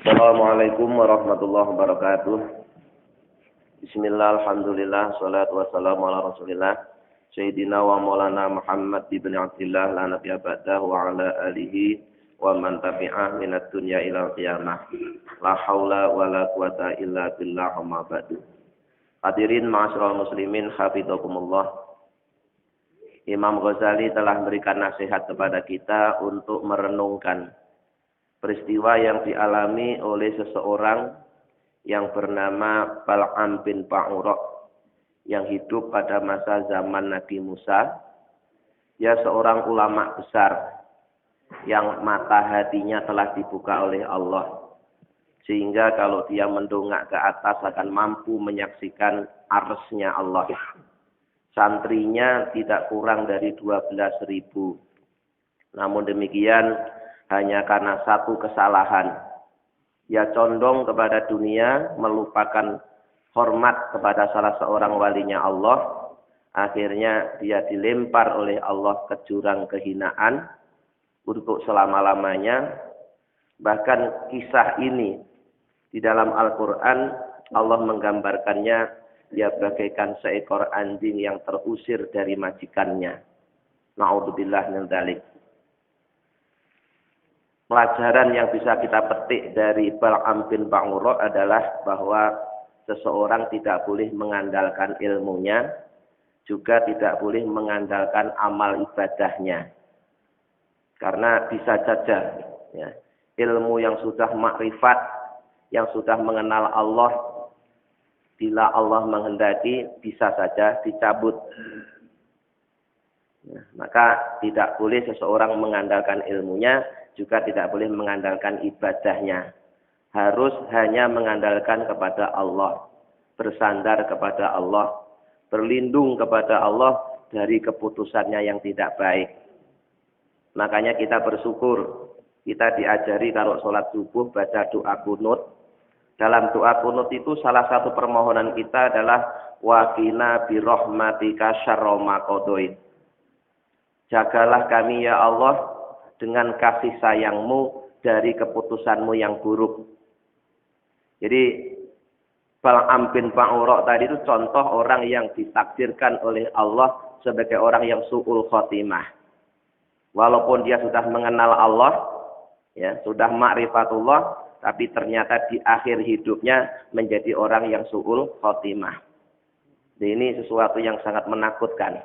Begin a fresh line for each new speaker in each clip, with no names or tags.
Assalamualaikum warahmatullahi wabarakatuh. Bismillah, alhamdulillah, salatu wassalamu ala rasulillah Sayyidina wa maulana Muhammad ibn Abdillah la nabiyya ba'dah wa ala alihi wa man tabi'ah minat dunya ila qiyamah. La haula wa la quwata illa billah ma ba'du. Hadirin ma'asyiral muslimin hafizakumullah. Imam Ghazali telah memberikan nasihat kepada kita untuk merenungkan peristiwa yang dialami oleh seseorang yang bernama Bal'am bin Ba'ura yang hidup pada masa zaman Nabi Musa. Dia seorang ulama besar yang mata hatinya telah dibuka oleh Allah, sehingga kalau dia mendongak ke atas akan mampu menyaksikan arsy-Nya Allah. Santrinya tidak kurang dari 12.000. Namun demikian, hanya karena satu kesalahan, ia condong kepada dunia, melupakan hormat kepada salah seorang walinya Allah. Akhirnya dia dilempar oleh Allah ke jurang kehinaan untuk selama-lamanya. Bahkan kisah ini di dalam Al-Quran Allah menggambarkannya, dia bagaikan seekor anjing yang terusir dari majikannya. Na'udzubillah min dzalik. Pelajaran yang bisa kita petik dari Bal'am bin Ba'ura adalah bahwa seseorang tidak boleh mengandalkan ilmunya, juga tidak boleh mengandalkan amal ibadahnya. Karena bisa saja ya, ilmu yang sudah makrifat, yang sudah mengenal Allah, bila Allah menghendaki bisa saja dicabut. Ya, maka tidak boleh seseorang mengandalkan ilmunya, juga tidak boleh mengandalkan ibadahnya. Harus hanya mengandalkan kepada Allah, bersandar kepada Allah, berlindung kepada Allah dari keputusannya yang tidak baik. Makanya kita bersyukur, kita diajari kalau sholat subuh baca doa kunut. Dalam doa kunut itu salah satu permohonan kita adalah waqina birahmatika syarra ma qadait. Jagalah kami ya Allah dengan kasih sayangmu dari keputusanmu yang buruk. Jadi Bal'am bin Ba'ura tadi itu contoh orang yang ditakdirkan oleh Allah sebagai orang yang su'ul khotimah. Walaupun dia sudah mengenal Allah, ya, sudah ma'rifatullah, tapi ternyata di akhir hidupnya menjadi orang yang su'ul khotimah. Ini sesuatu yang sangat menakutkan.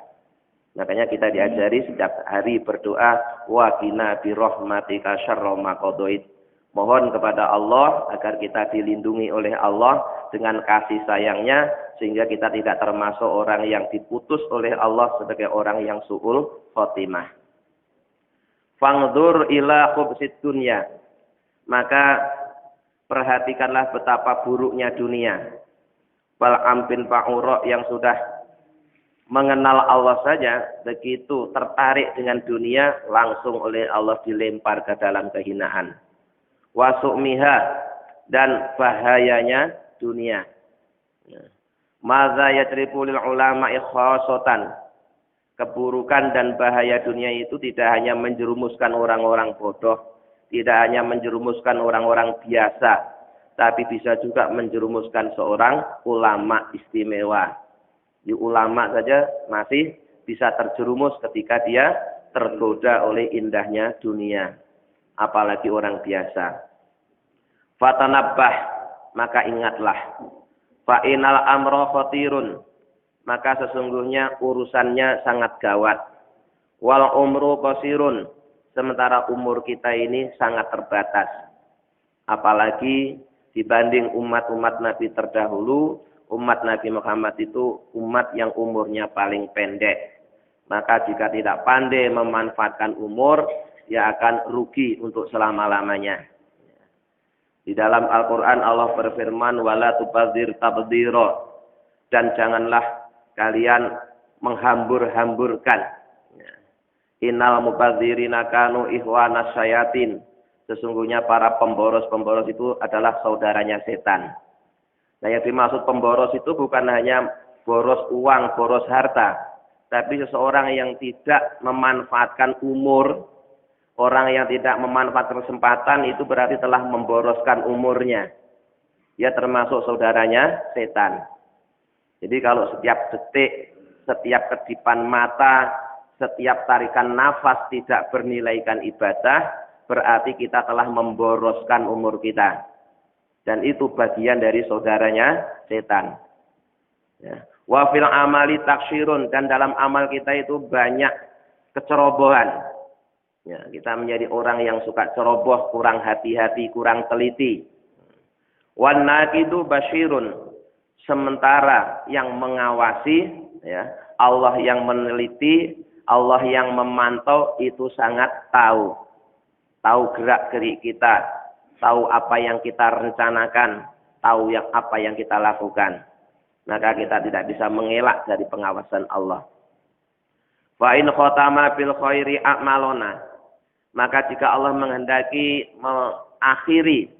Makanya kita diajari setiap hari berdoa, wa qina bi rahmatika syarra ma qadait. Mohon kepada Allah agar kita dilindungi oleh Allah dengan kasih sayangnya, sehingga kita tidak termasuk orang yang diputus oleh Allah sebagai orang yang su'ul khotimah. Fangdur ila khubsid dunya. Maka perhatikanlah betapa buruknya dunia. Bal'am bin Ba'ura yang sudah mengenal Allah saja, begitu tertarik dengan dunia, langsung oleh Allah dilempar ke dalam kehinaan. Wasu'miha, dan bahayanya dunia. Madza yatribu lil ulama'i khassatan. Keburukan dan bahaya dunia itu tidak hanya menjerumuskan orang-orang bodoh, tidak hanya menjerumuskan orang-orang biasa, tapi bisa juga menjerumuskan seorang ulama istimewa. Di ulama saja masih bisa terjerumus ketika dia tergoda oleh indahnya dunia, apalagi orang biasa. Fatanabbah, maka ingatlah. Fa inal amra khatirun, maka sesungguhnya urusannya sangat gawat. Wal umru qasirun, sementara umur kita ini sangat terbatas. Apalagi dibanding umat-umat Nabi terdahulu, umat Nabi Muhammad itu umat yang umurnya paling pendek. Maka jika tidak pandai memanfaatkan umur, dia akan rugi untuk selama-lamanya. Di dalam Al-Quran Allah berfirman, wala tubadzir tabdzira, dan janganlah kalian menghambur-hamburkan. Innal mubadzirina kanu ikhwanas syayatin. Sesungguhnya para pemboros-pemboros itu adalah saudaranya setan. Nah, yang dimaksud pemboros itu bukan hanya boros uang, boros harta, tapi seseorang yang tidak memanfaatkan umur, Orang yang tidak memanfaatkan kesempatan itu berarti telah memboroskan umurnya. Dia termasuk saudaranya setan. Jadi kalau setiap detik, setiap kedipan mata, setiap tarikan nafas tidak bernilaikan ibadah, berarti kita telah memboroskan umur kita. Dan itu bagian dari saudaranya setan. Ya. Wa fil amali taksyirun, dan dalam amal kita itu banyak kecerobohan. Ya, kita menjadi orang yang suka ceroboh, kurang hati-hati, kurang teliti. Wan naqidu basyirun, sementara yang mengawasi, ya, Allah yang meneliti, Allah yang memantau itu sangat tahu gerak-gerik kita, tahu apa yang kita rencanakan, tahu apa yang kita lakukan. Maka kita tidak bisa mengelak dari pengawasan Allah. Fa in khatama bil khairi a'malona, maka jika Allah menghendaki mengakhiri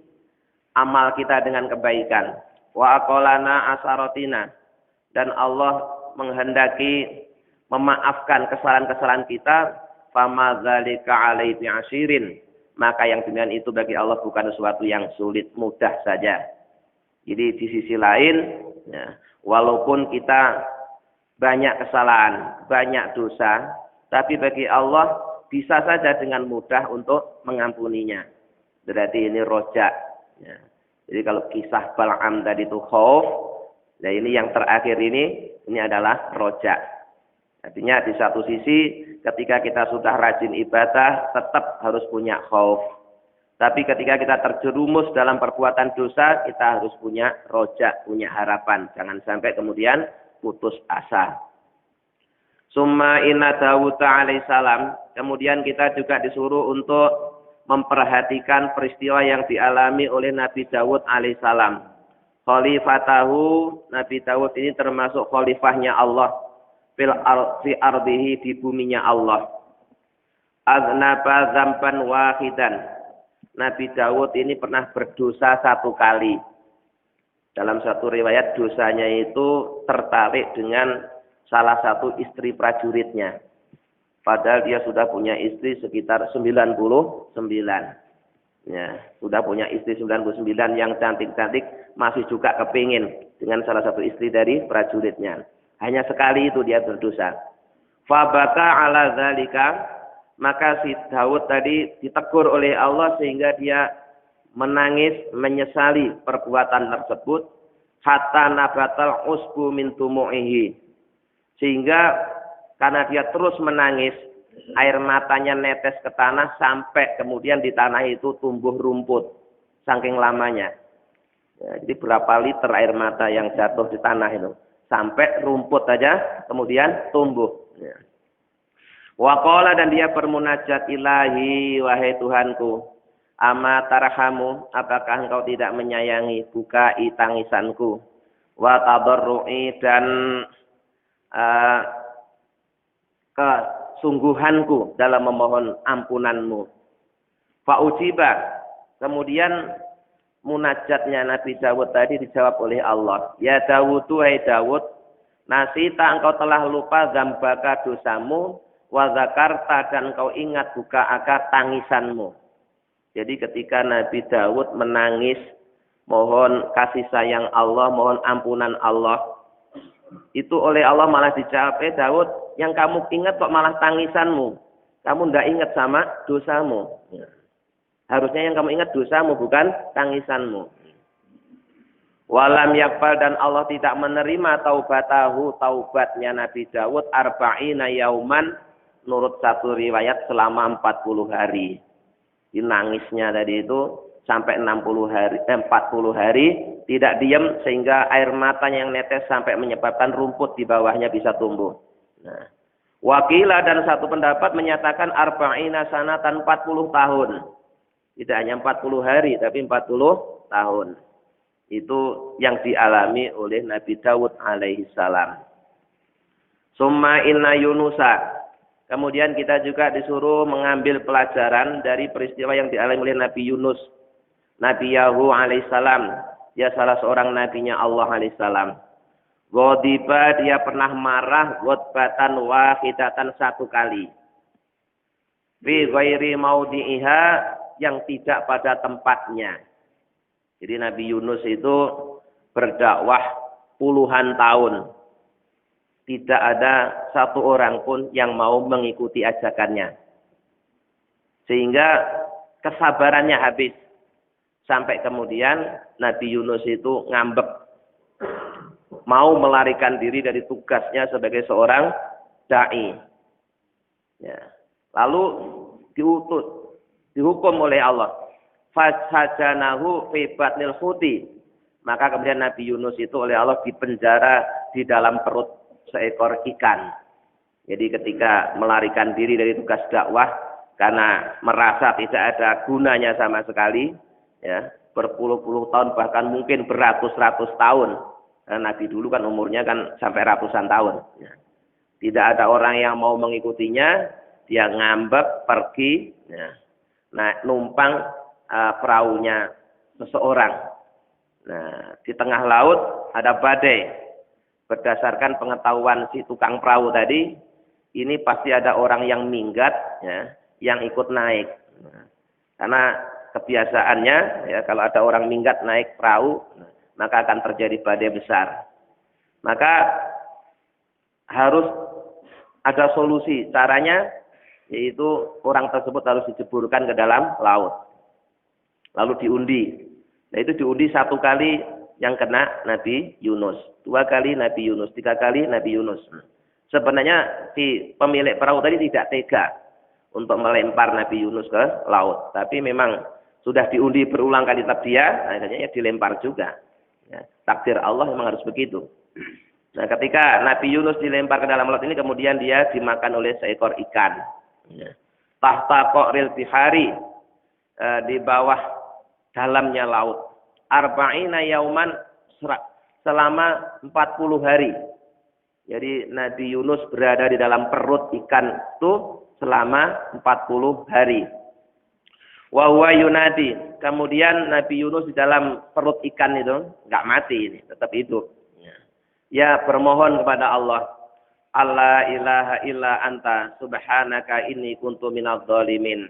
amal kita dengan kebaikan, wa aqalana asaratina, dan Allah menghendaki memaafkan kesalahan-kesalahan kita, fama dzalika alaihi bi'asyirin, maka yang demikian itu bagi Allah bukan sesuatu yang sulit, mudah saja. Jadi di sisi lain, ya, walaupun kita banyak kesalahan, banyak dosa, tapi bagi Allah bisa saja dengan mudah untuk mengampuninya. Berarti ini rojak. Ya. Jadi kalau kisah Bal'am tadi itu khauf, nah ini yang terakhir ini adalah rojak. Artinya di satu sisi ketika kita sudah rajin ibadah tetap harus punya khauf. Tapi ketika kita terjerumus dalam perbuatan dosa, kita harus punya rojak, punya harapan. Jangan sampai kemudian putus asa. Summa inna Dawud alaihissalam, kemudian kita juga disuruh untuk memperhatikan peristiwa yang dialami oleh Nabi Dawud alaihissalam. Khalifatahu, Nabi Dawud ini termasuk khalifahnya Allah fi ardihi, di buminya Allah. Aznaba zamban wahidan, Nabi Dawud ini pernah berdosa satu kali. Dalam satu riwayat dosanya itu tertarik dengan salah satu istri prajuritnya. Padahal dia sudah punya istri sekitar 99. Ya, sudah punya istri 99 yang cantik-cantik, masih juga kepingin dengan salah satu istri dari prajuritnya. Hanya sekali itu dia berdosa. Fabaka ala dzalika, maka si Daud tadi ditegur oleh Allah sehingga dia menangis menyesali perbuatan tersebut, hatta nabatal usbu min tumu'ihi, sehingga karena dia terus menangis, air matanya netes ke tanah sampai kemudian di tanah itu tumbuh rumput saking lamanya. Ya, jadi berapa liter air mata yang jatuh di tanah itu sampai rumput saja kemudian tumbuh. Ya. Wa qala, dan dia bermunajat, ilahi, wahai Tuhanku, ama tarhamu, apakah engkau tidak menyayangi bukai tangisanku, wa tadarru'i, dan kesungguhanku dalam memohon ampunanmu. Fa'ujiba, kemudian munajatnya Nabi Dawud tadi dijawab oleh Allah. Ya Dawud, hai Dawud, nasita, engkau telah lupa zambaka, dosamu, wa zakarta, dan engkau ingat bukaaka, tangisanmu. Jadi ketika Nabi Dawud menangis, mohon kasih sayang Allah, mohon ampunan Allah, itu oleh Allah malah dijawab, Daud, yang kamu ingat kok malah tangisanmu. Kamu tidak ingat sama dosamu. Harusnya yang kamu ingat dosamu, bukan tangisanmu. Walam yakbal, dan Allah tidak menerima taubatahu, taubatnya Nabi Daud, arba'ina yauman, menurut satu riwayat selama 40 hari. Nangisnya tadi itu sampai 40 hari tidak diam, sehingga air matanya yang netes sampai menyebabkan rumput di bawahnya bisa tumbuh. Nah, wakila, dan satu pendapat menyatakan arba'ina sanatan, 40 tahun. Tidak hanya 40 hari tapi 40 tahun. Itu yang dialami oleh Nabi Dawud alaihi salam. Summa inna Yunusa, kemudian kita juga disuruh mengambil pelajaran dari peristiwa yang dialami oleh Nabi Yunus. Nabi Yahu alaihissalam, dia salah seorang nabinya Allah alaihissalam. Ghadiba, dia pernah marah, ghadbatan wahidatan, satu kali. fi ghairi maudhi'iha, yang tidak pada tempatnya. Jadi Nabi Yunus itu berdakwah puluhan tahun. Tidak ada satu orang pun yang mau mengikuti ajakannya. Sehingga kesabarannya habis. Sampai kemudian Nabi Yunus itu ngambek. Mau melarikan diri dari tugasnya sebagai seorang da'i. Ya. Lalu dihukum oleh Allah. Fasajanahu fi batnil huti. Maka kemudian Nabi Yunus itu oleh Allah dipenjara di dalam perut seekor ikan. Jadi ketika melarikan diri dari tugas dakwah karena merasa tidak ada gunanya sama sekali, ya, berpuluh-puluh tahun bahkan mungkin beratus-ratus tahun. Karena Nabi dulu kan umurnya kan sampai ratusan tahun. Ya. Tidak ada orang yang mau mengikutinya, dia ngambek pergi, ya. Nah, numpang perahunya seseorang. Nah, di tengah laut ada badai. Berdasarkan pengetahuan si tukang perahu tadi, ini pasti ada orang yang minggat, ya, yang ikut naik. Nah, karena kebiasaannya, ya, kalau ada orang minggat naik perahu, maka akan terjadi badai besar. Maka harus ada solusi. Caranya yaitu orang tersebut harus dijeburkan ke dalam laut. Lalu diundi. Nah, itu diundi 1 kali yang kena Nabi Yunus, 2 kali Nabi Yunus, 3 kali Nabi Yunus. Sebenarnya si pemilik perahu tadi tidak tega untuk melempar Nabi Yunus ke laut. Tapi memang sudah diundi berulang kali tetap dia, akhirnya ya dilempar juga. Ya, takdir Allah memang harus begitu. Nah, ketika Nabi Yunus dilempar ke dalam laut ini, kemudian dia dimakan oleh seekor ikan. Ya. Tahta qa'ril bihari, di bawah dalamnya laut. Arba'ina yauman, selama 40 hari. Jadi Nabi Yunus berada di dalam perut ikan itu selama 40 hari. Wa huwa yunadi. Kemudian Nabi Yunus di dalam perut ikan itu enggak mati, ini tetap hidup. Ya, bermohon kepada Allah. Allah ilaha illa anta subhanaka inni kuntu minadh dhalimin.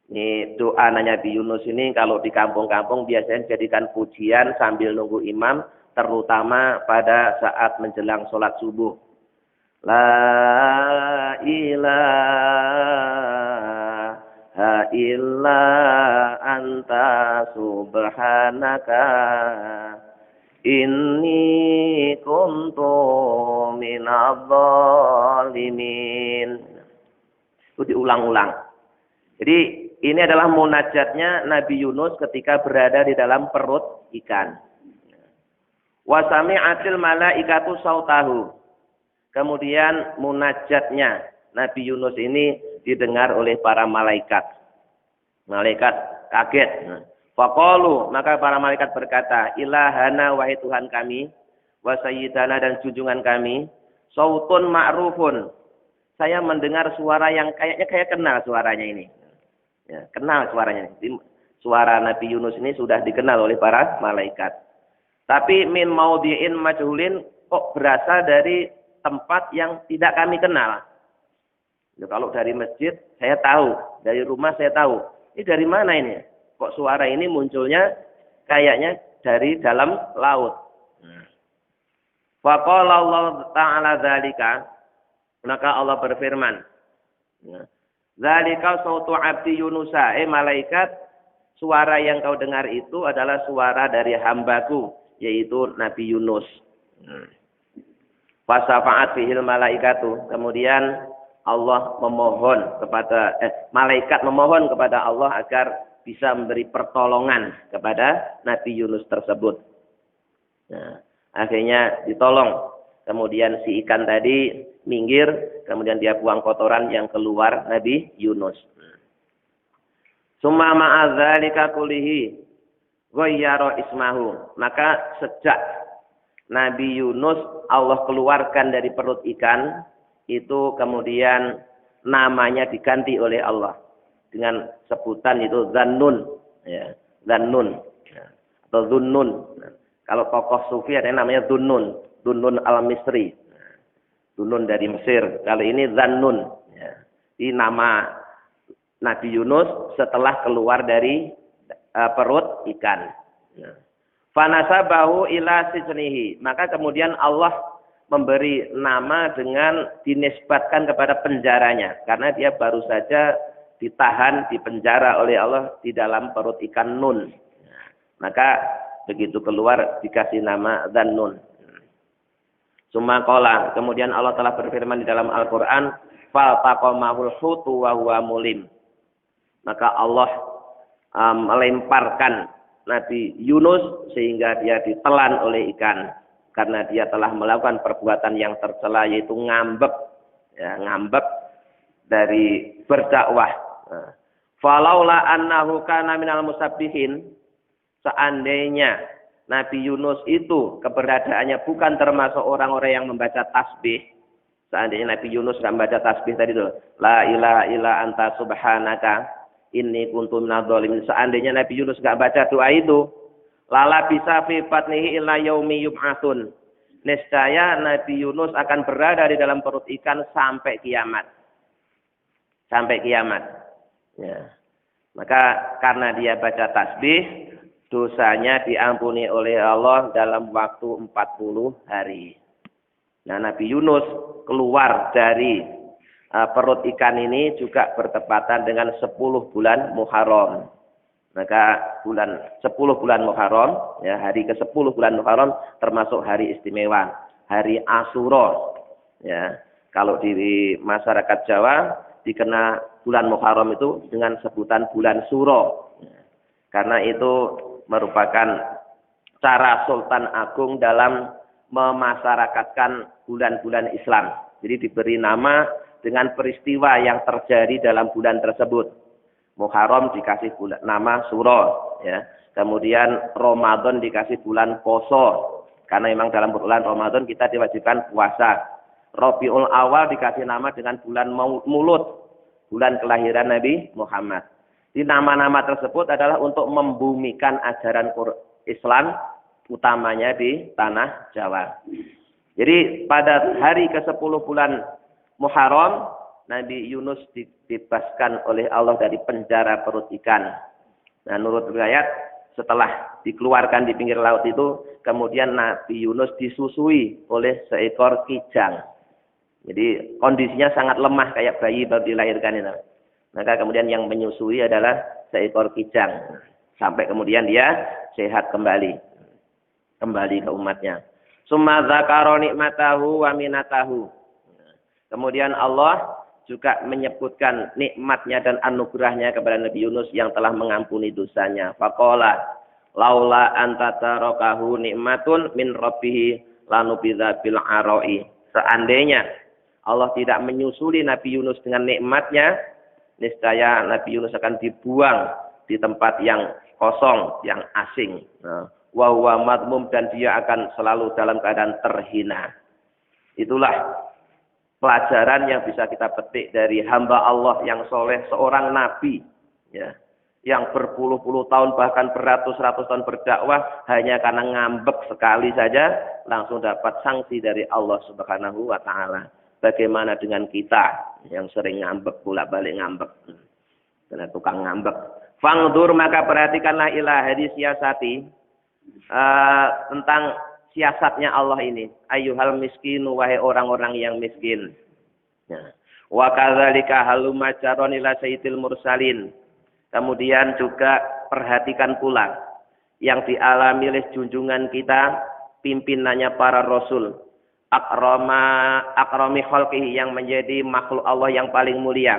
Ini doa Nabi Yunus ini kalau di kampung-kampung biasanya dijadikan pujian sambil nunggu imam, terutama pada saat menjelang sholat subuh. La ilaha illa anta subhanaka inni kuntu minadh dhalimin. Itu diulang-ulang. Jadi ini adalah munajatnya Nabi Yunus ketika berada di dalam perut ikan. Wa sami'atil malaikatu sautahu. Kemudian munajatnya Nabi Yunus ini didengar oleh para malaikat. Malaikat kaget. Faqalu, maka para malaikat berkata, ilahana wahai Tuhan kami, wa sayyidana dan junjungan kami, sautun ma'rufun. Saya mendengar suara yang kayaknya kayak kenal suaranya ini. Ya, kenal suaranya. Suara Nabi Yunus ini sudah dikenal oleh para malaikat. Tapi min maudhi'in majhulin, kok berasal dari tempat yang tidak kami kenal. Ya, kalau dari masjid saya tahu, dari rumah saya tahu. Ini dari mana ini? Kok suara ini munculnya kayaknya dari dalam laut. Faqala Allah Ta'ala dzalika, maka Allah berfirman, dzalika sautu abdi Yunusa, malaikat, suara yang kau dengar itu adalah suara dari hambaku, yaitu Nabi Yunus. Fasafa'at fihil malaikatu, kemudian Allah memohon kepada malaikat memohon kepada Allah agar bisa memberi pertolongan kepada Nabi Yunus tersebut. Nah, akhirnya ditolong. Kemudian si ikan tadi minggir, kemudian dia buang kotoran yang keluar Nabi Yunus. Summa ma'adzalika kulihi ghayyara ismahu. Maka sejak Nabi Yunus Allah keluarkan dari perut ikan, itu kemudian namanya diganti oleh Allah dengan sebutan itu Zannun, ya, Zannun, ya, atau Zunnun. Nah, kalau tokoh sufi ada yang namanya Zunnun, Zunnun al-Misri, Zunnun dari Mesir. Kalau ini Zannun, ya. Di nama Nabi Yunus setelah keluar dari perut ikan. Fanasabahu ila sijnihi. Maka kemudian Allah memberi nama dengan dinisbatkan kepada penjaranya. Karena dia baru saja ditahan, dipenjara oleh Allah di dalam perut ikan Nun. Maka begitu keluar dikasih nama Dzannun. Sumakola. Kemudian Allah telah berfirman di dalam Al-Quran. Faltaqamahul hutu wa huwa mulim. Maka Allah melemparkan Nabi Yunus sehingga dia ditelan oleh ikan karena dia telah melakukan perbuatan yang tercela yaitu ngambek, ya, ngambek dari berdakwah. Falaula annahu kana minal musabbihin, seandainya Nabi Yunus itu keberadaannya bukan termasuk orang-orang yang membaca tasbih. Seandainya Nabi Yunus tidak membaca tasbih tadi itu, la ilaha illa anta subhanaka inni kuntu minadz dzalimin. Seandainya Nabi Yunus enggak baca doa itu, lala bisa fi batnihi illa yaumi yub'atsun. Niscaya Nabi Yunus akan berada di dalam perut ikan sampai kiamat. Sampai kiamat. Ya. Maka karena dia baca tasbih, dosanya diampuni oleh Allah dalam waktu 40 hari. Nah, Nabi Yunus keluar dari perut ikan ini juga bertepatan dengan 10 bulan Muharram. Maka 10 bulan Muharram, ya, hari ke-10 bulan Muharram termasuk hari istimewa, hari Asyura. Ya, kalau di masyarakat Jawa dikenal bulan Muharram itu dengan sebutan bulan Suro. Ya, karena itu merupakan cara Sultan Agung dalam memasyarakatkan bulan-bulan Islam. Jadi diberi nama dengan peristiwa yang terjadi dalam bulan tersebut. Muharram dikasih bulan, nama Suro, ya. Kemudian Ramadan dikasih bulan Poso, karena memang dalam bulan Ramadan kita diwajibkan puasa. Rabiul Awal dikasih nama dengan bulan Maulud, bulan kelahiran Nabi Muhammad. Di nama-nama tersebut adalah untuk membumikan ajaran Islam, utamanya di tanah Jawa. Jadi pada hari ke-10 bulan Muharram, Nabi Yunus dibebaskan oleh Allah dari penjara perut ikan. Nah, menurut riwayat, setelah dikeluarkan di pinggir laut itu, kemudian Nabi Yunus disusui oleh seekor kijang. Jadi kondisinya sangat lemah kayak bayi baru dilahirkan itu. Maka kemudian yang menyusui adalah seekor kijang. Sampai kemudian dia sehat kembali ke umatnya. Summa dzakara nikmatahu wa minatahu. Kemudian Allah juga menyebutkan nikmatnya dan anugerahnya kepada Nabi Yunus yang telah mengampuni dosanya. Faqala laula anta tarakahu nikmatun min rabbih lanubidza bil arai. Seandainya Allah tidak menyusuli Nabi Yunus dengan nikmatnya, niscaya Nabi Yunus akan dibuang di tempat yang kosong, yang asing. Wa huwa madmum, dan dia akan selalu dalam keadaan terhina. Itulah pelajaran yang bisa kita petik dari hamba Allah yang soleh, seorang nabi, ya, yang berpuluh-puluh tahun bahkan beratus-ratus tahun berdakwah hanya karena ngambek sekali saja langsung dapat sanksi dari Allah Subhanahu wa taala. Bagaimana dengan kita yang sering ngambek, bolak-balik ngambek, karena tukang ngambek. Fangdur, maka perhatikanlah ila hadis siasati, tentang siasatnya Allah ini. Ayyuhal miskinu, wahai orang-orang yang miskin. Ya. Wa kadzalika halumma jaron ila sayyidil mursalin. Kemudian juga perhatikan pula yang dialami oleh junjungan kita, pimpinannya para rasul. Akrami khalqihi, yang menjadi makhluk Allah yang paling mulia,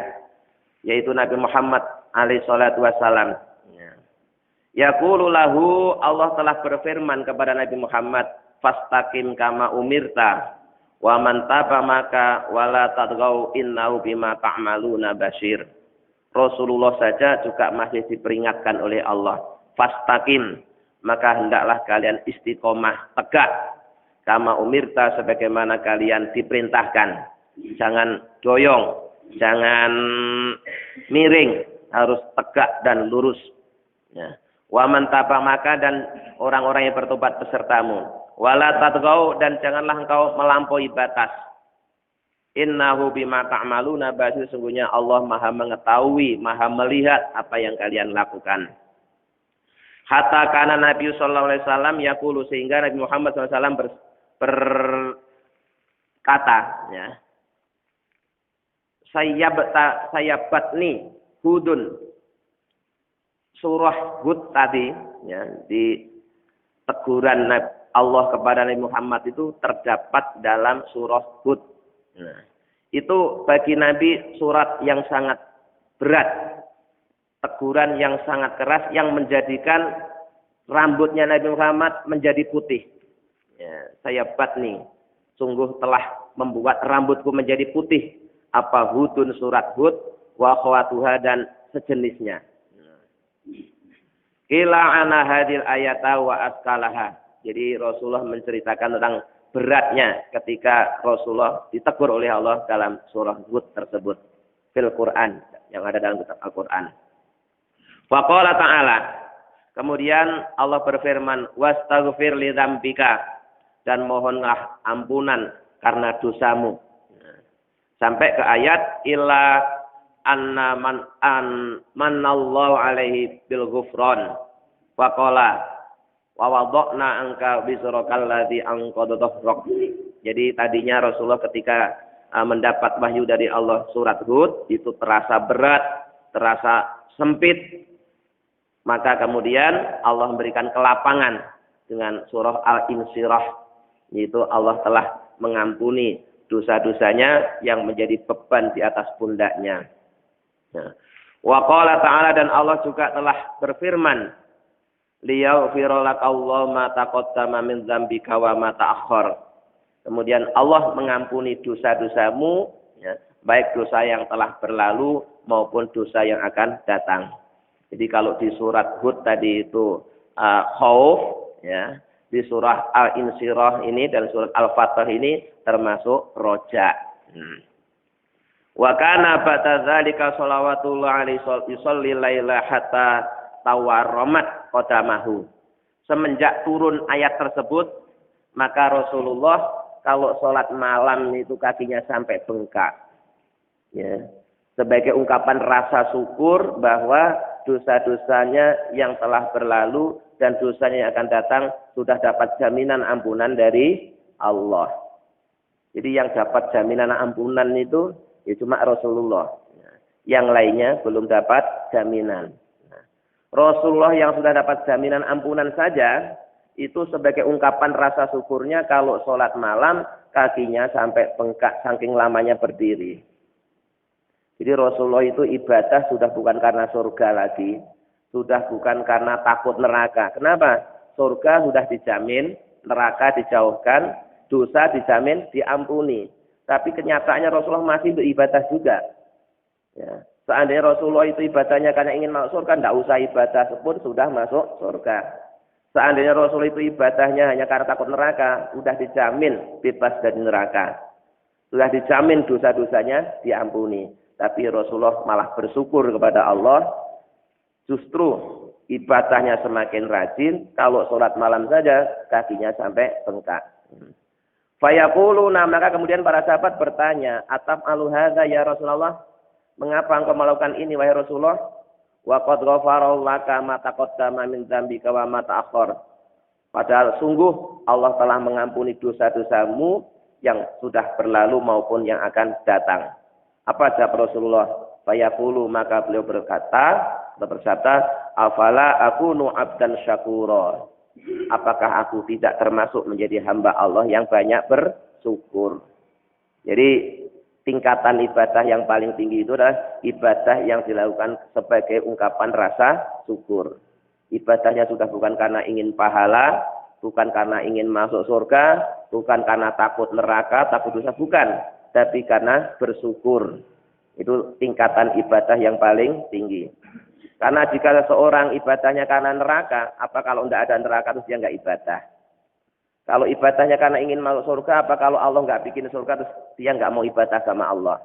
yaitu Nabi Muhammad alaihi salatu wassalam. Yaqulu lahu, Allah telah berfirman kepada Nabi Muhammad, fastaqim kama umirta wa man taba maka wala tadghaw innahu bima ta'maluna basyir. Rasulullah saja juga masih diperingatkan oleh Allah, fastaqim, maka hendaklah kalian istiqomah, tegak, kama umirta, sebagaimana kalian diperintahkan. Jangan doyong, jangan miring, harus tegak dan lurus. Ya. Wa man taba maka, dan orang-orang yang bertobat besertamu. Wala tadghaw, dan janganlah engkau melampaui batas. Innahu bima ta'maluna basir, sungguhnya Allah Maha mengetahui, Maha melihat apa yang kalian lakukan. Hatta kana Nabi sallallahu alaihi wasallam yaqulu, sehingga Nabi Muhammad SAW berkata, ya. Sayyabatni Hudun. Surah Hud tadi, ya, di teguran Allah kepada Nabi Muhammad itu terdapat dalam surah Hud. Nah, itu bagi Nabi surat yang sangat berat, teguran yang sangat keras yang menjadikan rambutnya Nabi Muhammad menjadi putih. Ya, sayyabatni, sungguh telah membuat rambutku menjadi putih. Apa Hudun, surat Hud, wa khawatuha, dan sejenisnya. Ila ana hadil ayata wa askalaha. Jadi Rasulullah menceritakan tentang beratnya ketika Rasulullah ditegur oleh Allah dalam surah Hud tersebut. Fil Quran, yang ada dalam kitab Al-Quran. Faqala ta'ala, kemudian Allah berfirman, wastaghfir li dzambika, dan mohonlah ampunan karena dosamu. Sampai ke ayat illa anna manallahu alaihi bil ghufran wa qala wa wada'na anka bisrakal ladzi anqadha dhahrak. Jadi tadinya Rasulullah ketika mendapat wahyu dari Allah surat Hud itu terasa berat, terasa sempit. Maka kemudian Allah memberikan kelapangan dengan surah Al-Insyirah, yaitu Allah telah mengampuni dosa-dosanya yang menjadi beban di atas pundaknya. Wa qala ta'ala, dan Allah juga telah berfirman, liyaghfira lakallahu ma taqaddama min dzambika wa ma ta'akhkhar. Kemudian Allah mengampuni dosa-dosamu, ya, baik dosa yang telah berlalu maupun dosa yang akan datang. Jadi kalau di surat Hud tadi itu khauf, ya, di surah Al-Insyirah ini dan surat Al-Fatah ini termasuk roja. Wa kana ba'da dzalika shalawatullah alaihi yusolli laila hatta tawarramat qadamahu. Semenjak turun ayat tersebut, maka Rasulullah kalau sholat malam itu kakinya sampai bengkak. Ya. Sebagai ungkapan rasa syukur bahwa dosa-dosanya yang telah berlalu dan dosanya yang akan datang sudah dapat jaminan ampunan dari Allah. Jadi yang dapat jaminan ampunan itu ya cuma Rasulullah. Yang lainnya belum dapat jaminan. Rasulullah yang sudah dapat jaminan ampunan saja itu sebagai ungkapan rasa syukurnya kalau sholat malam kakinya sampai bengkak saking lamanya berdiri. Jadi Rasulullah itu ibadah sudah bukan karena surga lagi, sudah bukan karena takut neraka. Kenapa? Surga sudah dijamin, neraka dijauhkan, dosa dijamin diampuni. Tapi kenyataannya Rasulullah masih beribadah juga. Ya. Seandainya Rasulullah itu ibadahnya karena ingin masuk surga, tidak usah ibadah pun sudah masuk surga. Seandainya Rasulullah itu ibadahnya hanya karena takut neraka, sudah dijamin bebas dari neraka. Sudah dijamin dosa-dosanya diampuni. Tapi Rasulullah malah bersyukur kepada Allah. Justru ibadahnya semakin rajin. Kalau sholat malam saja kakinya sampai bengkak. Fayaquluna, maka kemudian para sahabat bertanya, ataf'alu hadza ya Rasulullah? Mengapa engkau melakukan ini wahai Rasulullah? Wa qad ghafara laka ma taqaddama min dzambika wa ma ta'akhkhar. Padahal sungguh Allah telah mengampuni dosa-dosamu yang sudah berlalu maupun yang akan datang. Apa jawab Rasulullah? Fayaqulu, maka beliau bersabda, afala akunu abdan syakura. Apakah aku tidak termasuk menjadi hamba Allah yang banyak bersyukur? Jadi tingkatan ibadah yang paling tinggi itu adalah ibadah yang dilakukan sebagai ungkapan rasa syukur. Ibadahnya sudah bukan karena ingin pahala, bukan karena ingin masuk surga, bukan karena takut neraka, takut dosa, bukan. Tapi karena bersyukur. Itu tingkatan ibadah yang paling tinggi. Karena jika seorang ibadahnya karena neraka, apa kalau tidak ada neraka terus dia nggak ibadah? Kalau ibadahnya karena ingin masuk surga, apa kalau Allah nggak bikin surga terus dia nggak mau ibadah sama Allah?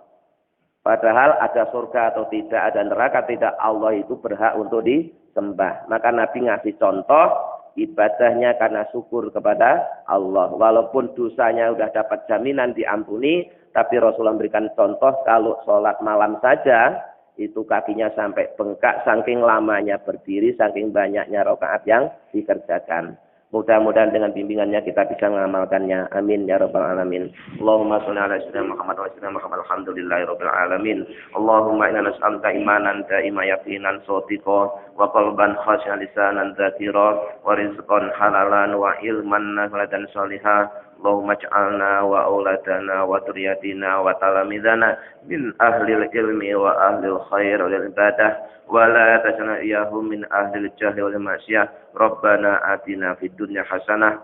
Padahal ada surga atau tidak, ada neraka tidak, Allah itu berhak untuk disembah. Maka Nabi ngasih contoh ibadahnya karena syukur kepada Allah. Walaupun dosanya sudah dapat jaminan diampuni, Tapi Rasulullah memberikan contoh kalau sholat malam saja itu kakinya sampai bengkak saking lamanya berdiri, saking banyaknya rakaat yang dikerjakan. Mudah-mudahan dengan bimbingannya kita bisa mengamalkannya. Amin ya rabbal alamin. Allahumma shalli ala sayyidina Muhammad wa sallim Muhammad alhamdulillahi rabbil alamin. Allahumma inna nas'aluka imanan daima yaqinan shadiqan wa qalban khashi'an lisanan dzakira wa rizqan halalan wa ilman nafi'an shalihan. Allahumma ij'alna wa auladana wa dzurriyyatina wa talamidana min ahlil ilmi wa ahlil khair wal ibadah wa la taj'alna iyyahum min ahlil jahli wal ma'siyah. Rabbana atina fid dunya hasanah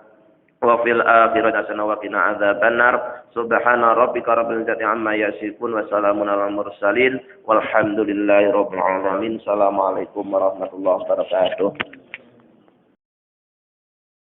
wa fil akhirati hasanah wa qina adzabannar. Subhana rabbika rabbil izzati amma yasifun wa salamun alal mursalin walhamdulillahi rabbil alamin. Assalamualaikum warahmatullahi wabarakatuh.